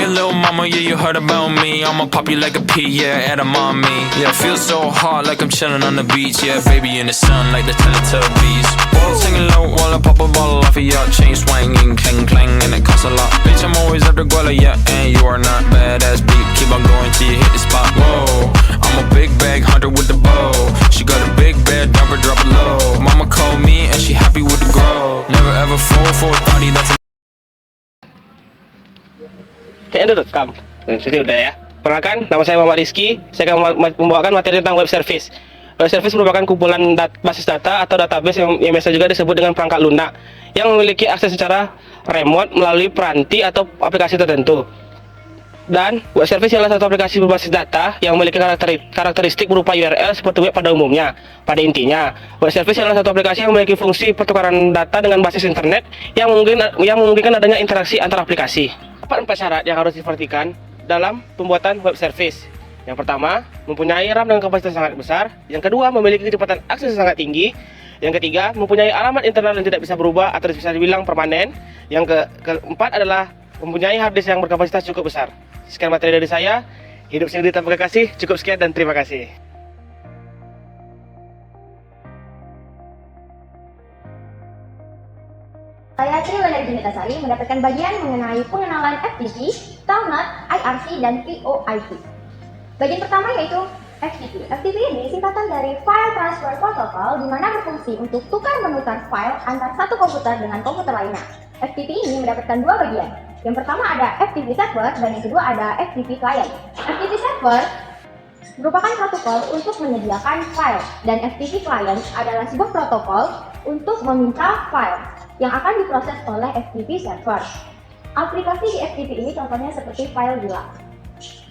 little mama, yeah, you heard about me. I'ma pop you like a pea, yeah, at a mommy. Yeah, feel so hot like I'm chilling on the beach. Yeah, baby in the sun like the Teletubbies. Whoa, singing low while I pop a bottle off of your chain swinging, clang clang, and it costs a lot. Bitch, I'm always after Guala, yeah, and you are not badass beat. Keep on going till you hit the spot. Whoa, I'm a big bag hunter with the bow. She got a big bed, drop it low. Mama called me and she happy with the grow. Never ever fall for a thotty, that's a Kayaknya udah rekam. Jadi udah ya. Perkenalkan, nama saya Muhammad Rizky. Saya akan membawakan materi tentang web service. Web service merupakan kumpulan basis data atau database yang biasa juga disebut dengan perangkat lunak yang memiliki akses secara remote melalui peranti atau aplikasi tertentu. Dan web service adalah satu aplikasi berbasis data yang memiliki karakteristik berupa URL seperti web pada umumnya. Pada intinya, web service adalah satu aplikasi yang memiliki fungsi pertukaran data dengan basis internet yang memungkinkan adanya interaksi antar aplikasi. Empat syarat yang harus diperhatikan dalam pembuatan web service. Yang pertama, mempunyai RAM dengan kapasitas sangat besar. Yang kedua, memiliki kecepatan akses yang sangat tinggi. Yang ketiga, mempunyai alamat internal yang tidak bisa berubah atau bisa dibilang permanen. Yang keempat adalah mempunyai hard disk yang berkapasitas cukup besar. Sekian materi dari saya. Hidup sendiri tanpa kekasih. Cukup sekian dan terima kasih. Saya Triwandari Junitasari mendapatkan bagian mengenai pengenalan FTP, Telnet, IRC, dan VoIP. Bagian pertama yaitu FTP. FTP ini singkatan dari File Transfer Protocol, di mana berfungsi untuk tukar-menukar file antar satu komputer dengan komputer lainnya. FTP ini mendapatkan dua bagian. Yang pertama ada FTP Server dan yang kedua ada FTP Client. FTP Server merupakan protokol untuk menyediakan file dan FTP Client adalah sebuah protokol untuk meminta file yang akan diproses oleh FTP server. Aplikasi di FTP ini contohnya seperti FileZilla.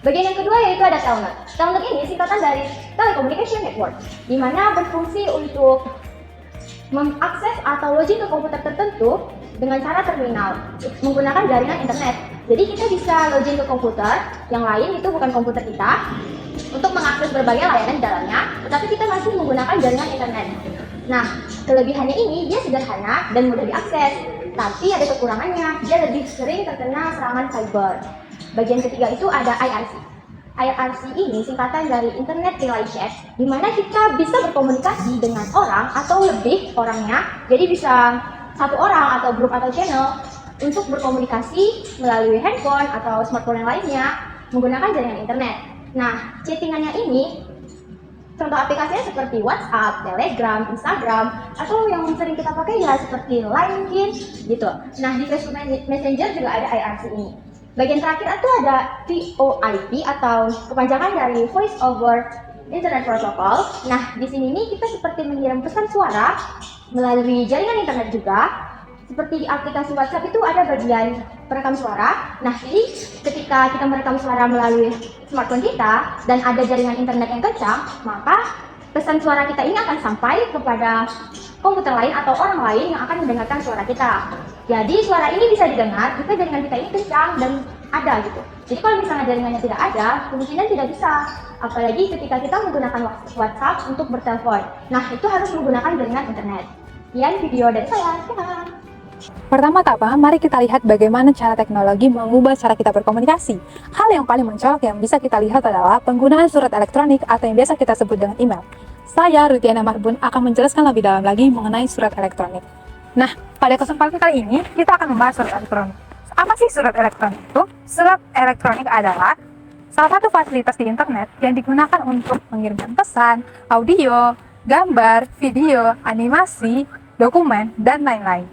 Bagian yang kedua yaitu ada Telnet. Telnet ini singkatan dari Telecommunication Network, di mana berfungsi untuk mengakses atau login ke komputer tertentu dengan cara terminal menggunakan jaringan internet. Jadi kita bisa login ke komputer yang lain, itu bukan komputer kita, untuk mengakses berbagai layanan di dalamnya, tetapi kita masih menggunakan jaringan internet. Nah, kelebihannya ini dia sederhana dan mudah diakses, tapi ada kekurangannya, dia lebih sering terkena serangan cyber. Bagian ketiga itu ada IRC. IRC ini singkatan dari Internet Relay Chat, di mana kita bisa berkomunikasi dengan orang atau lebih orangnya, jadi bisa satu orang atau grup atau channel untuk berkomunikasi melalui handphone atau smartphone yang lainnya menggunakan jaringan internet. Nah, chattingannya ini contoh aplikasinya seperti WhatsApp, Telegram, Instagram, atau yang sering kita pakai ya seperti Line gitu. Nah, di Facebook Messenger juga ada IRC ini. Bagian terakhir itu ada VoIP atau kepanjangan dari Voice over Internet Protocol. Nah, di sini nih kita seperti mengirim pesan suara melalui jaringan internet juga. Seperti di aplikasi WhatsApp itu ada bagian perekam suara. Nah, jadi ketika kita merekam suara melalui smartphone kita dan ada jaringan internet yang kencang, maka pesan suara kita ini akan sampai kepada komputer lain atau orang lain yang akan mendengarkan suara kita. Jadi suara ini bisa didengar jika jaringan kita ini kencang dan ada gitu. Jadi kalau misalnya jaringannya tidak ada, kemungkinan tidak bisa. Apalagi ketika kita menggunakan WhatsApp untuk bertelepon. Nah, itu harus menggunakan jaringan internet. Sekian video dari saya. Pertama-tama, mari kita lihat bagaimana cara teknologi mengubah cara kita berkomunikasi. Hal yang paling mencolok yang bisa kita lihat adalah penggunaan surat elektronik atau yang biasa kita sebut dengan email. Saya, Rutiana Marbun, akan menjelaskan lebih dalam lagi mengenai surat elektronik. Nah, pada kesempatan kali ini, kita akan membahas surat elektronik. Apa sih surat elektronik itu? Surat elektronik adalah salah satu fasilitas di internet yang digunakan untuk mengirimkan pesan, audio, gambar, video, animasi, dokumen, dan lain-lain.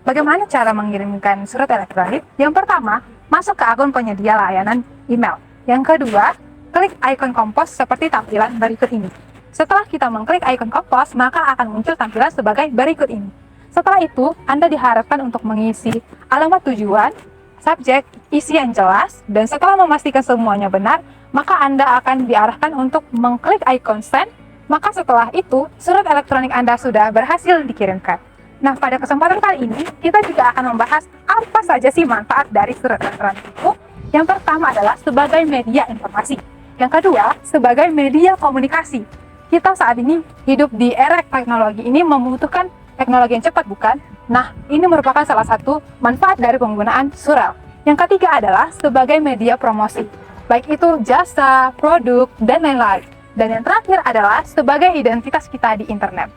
Bagaimana cara mengirimkan surat elektronik? Yang pertama, masuk ke akun penyedia layanan email. Yang kedua, klik ikon kompos seperti tampilan berikut ini. Setelah kita mengklik ikon kompos, maka akan muncul tampilan sebagai berikut ini. Setelah itu, Anda diharapkan untuk mengisi alamat tujuan, subjek, isi yang jelas, dan setelah memastikan semuanya benar, maka Anda akan diarahkan untuk mengklik ikon send. Maka setelah itu, surat elektronik Anda sudah berhasil dikirimkan. Nah, pada kesempatan kali ini, kita juga akan membahas apa saja sih manfaat dari surat elektronik itu. Yang pertama adalah sebagai media informasi. Yang kedua, sebagai media komunikasi. Kita saat ini hidup di era teknologi ini membutuhkan teknologi yang cepat, bukan? Nah, ini merupakan salah satu manfaat dari penggunaan surat. Yang ketiga adalah sebagai media promosi, baik itu jasa, produk, dan lain-lain. Dan yang terakhir adalah sebagai identitas kita di internet.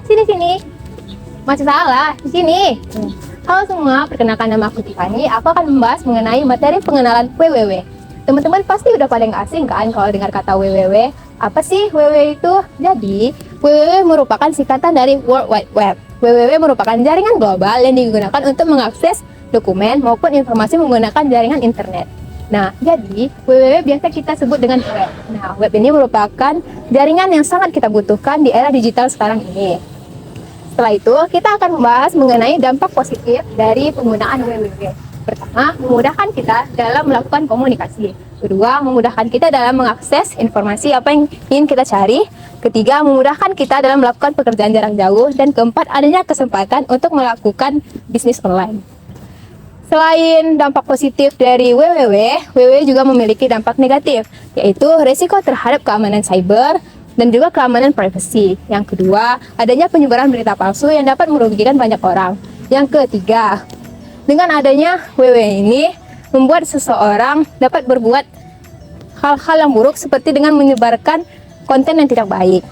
Sini. Masih salah, di sini. Halo semua, perkenalkan nama aku Tiffany. Aku akan membahas mengenai materi pengenalan WWW. Teman-teman pasti udah pada nggak asing kan kalau dengar kata WWW. Apa sih WWW itu? Jadi, WWW merupakan singkatan dari World Wide Web. WWW merupakan jaringan global yang digunakan untuk mengakses dokumen maupun informasi menggunakan jaringan internet. Nah, jadi WWW biasa kita sebut dengan web. Nah, web ini merupakan jaringan yang sangat kita butuhkan di era digital sekarang ini. Setelah itu, kita akan membahas mengenai dampak positif dari penggunaan WWW. Pertama, memudahkan kita dalam melakukan komunikasi. Kedua, memudahkan kita dalam mengakses informasi apa yang ingin kita cari. Ketiga, memudahkan kita dalam melakukan pekerjaan jarak jauh. Dan keempat, adanya kesempatan untuk melakukan bisnis online. Selain dampak positif dari WWW juga memiliki dampak negatif, yaitu resiko terhadap keamanan cyber dan juga keamanan privasi. Yang kedua, adanya penyebaran berita palsu yang dapat merugikan banyak orang. Yang ketiga, dengan adanya WWW ini membuat seseorang dapat berbuat hal-hal yang buruk seperti dengan menyebarkan konten yang tidak baik.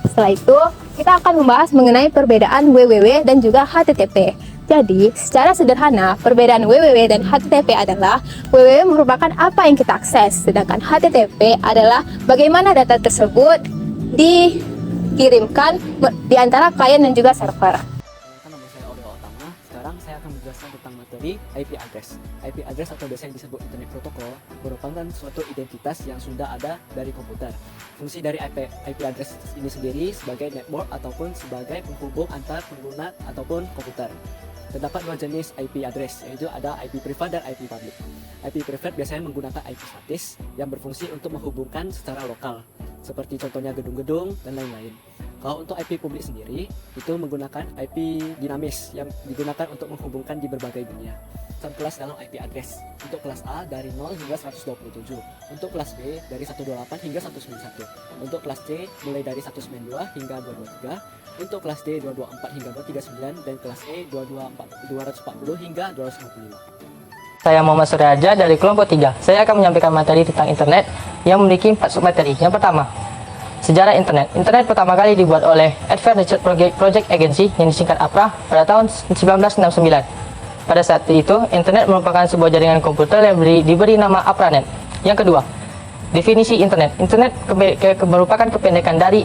Setelah itu, kita akan membahas mengenai perbedaan WWW dan juga HTTP. Jadi, secara sederhana, perbedaan WWW dan HTTP adalah WWW merupakan apa yang kita akses, sedangkan HTTP adalah bagaimana data tersebut dikirimkan di antara klien dan juga server. Nama saya Aurel Otama. Sekarang saya akan menjelaskan tentang materi IP address. IP address atau biasa yang disebut Internet Protocol merupakan suatu identitas yang sudah ada dari komputer. Fungsi dari IP address ini sendiri sebagai network ataupun sebagai penghubung antar pengguna ataupun komputer. Terdapat dua jenis IP address, yaitu ada IP privat dan IP public. IP privat biasanya menggunakan IP statis yang berfungsi untuk menghubungkan secara lokal, seperti contohnya gedung-gedung dan lain-lain. Kalau untuk IP publik sendiri, itu menggunakan IP dinamis yang digunakan untuk menghubungkan di berbagai dunia. Kelas dalam IP address. Untuk kelas A dari 0 hingga 127. Untuk kelas B dari 128 hingga 191. Untuk kelas C mulai dari 192 hingga 223. Untuk kelas D 224 hingga 239 dan kelas E 240 hingga 255. Saya Muhammad Suryaja dari kelompok 3. Saya akan menyampaikan materi tentang internet yang memiliki 4 submateri. Yang pertama, sejarah internet. Internet pertama kali dibuat oleh Advanced Research Project Agency yang disingkat APRA pada tahun 1969. Pada saat itu, internet merupakan sebuah jaringan komputer yang diberi nama APRANET. Yang kedua, definisi internet. Internet merupakan kependekan dari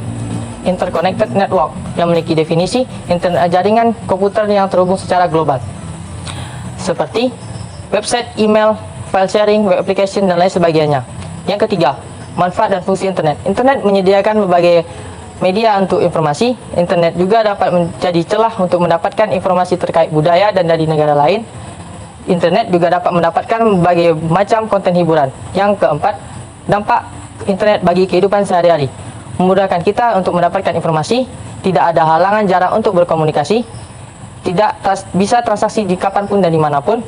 Interconnected Network yang memiliki definisi jaringan komputer yang terhubung secara global, seperti website, email, file sharing, web application, dan lain sebagainya. Yang ketiga, manfaat dan fungsi internet. Internet menyediakan berbagai media untuk informasi. Internet juga dapat menjadi celah untuk mendapatkan informasi terkait budaya dan dari negara lain. Internet juga dapat mendapatkan berbagai macam konten hiburan. Yang keempat, dampak internet bagi kehidupan sehari-hari. Memudahkan kita untuk mendapatkan informasi, tidak ada halangan jarak untuk berkomunikasi, bisa transaksi di kapanpun dan dimanapun,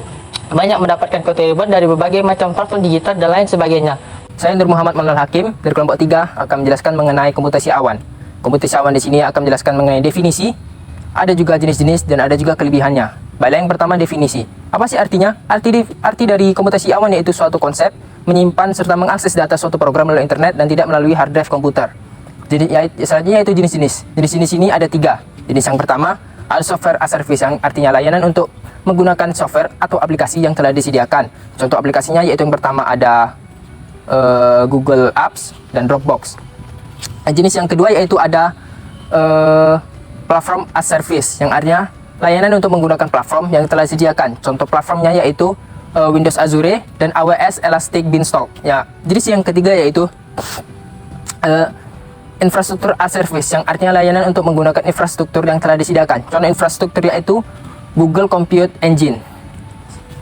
banyak mendapatkan konten hiburan dari berbagai macam platform digital dan lain sebagainya. Saya Nur Muhammad Manal Hakim dari kelompok 3 akan menjelaskan mengenai komputasi awan. Komputasi awan di sini akan menjelaskan mengenai definisi, ada juga jenis-jenis dan ada juga kelebihannya. Baiklah, yang pertama definisi. Apa sih artinya? Arti dari komputasi awan yaitu suatu konsep menyimpan serta mengakses data suatu program melalui internet dan tidak melalui hard drive komputer. Jadi selanjutnya yaitu jenis-jenis. Jenis-jenis ini ada 3. Jenis yang pertama adalah software as service, yang artinya layanan untuk menggunakan software atau aplikasi yang telah disediakan. Contoh aplikasinya yaitu yang pertama ada Google Apps dan Dropbox. Jenis yang kedua yaitu ada platform as service, yang artinya layanan untuk menggunakan platform yang telah disediakan. Contoh platformnya yaitu Windows Azure dan AWS Elastic Beanstalk. Ya, jenis yang ketiga yaitu infrastruktur as service, yang artinya layanan untuk menggunakan infrastruktur yang telah disediakan. Contoh infrastruktur yaitu Google Compute Engine.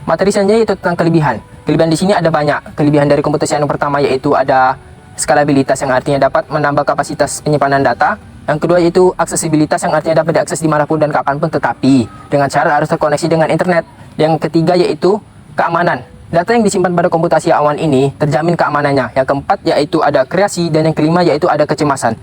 Materi selanjutnya yaitu tentang kelebihan. Kelebihan di sini ada banyak. Kelebihan dari komputasi yang pertama yaitu ada skalabilitas, yang artinya dapat menambah kapasitas penyimpanan data. Yang kedua yaitu aksesibilitas, yang artinya dapat diakses dimanapun dan kapanpun, tetapi dengan cara harus terkoneksi dengan internet. Yang ketiga yaitu keamanan. Data yang disimpan pada komputasi awan ini terjamin keamanannya. Yang keempat yaitu ada kreasi, dan yang kelima yaitu ada kecemasan.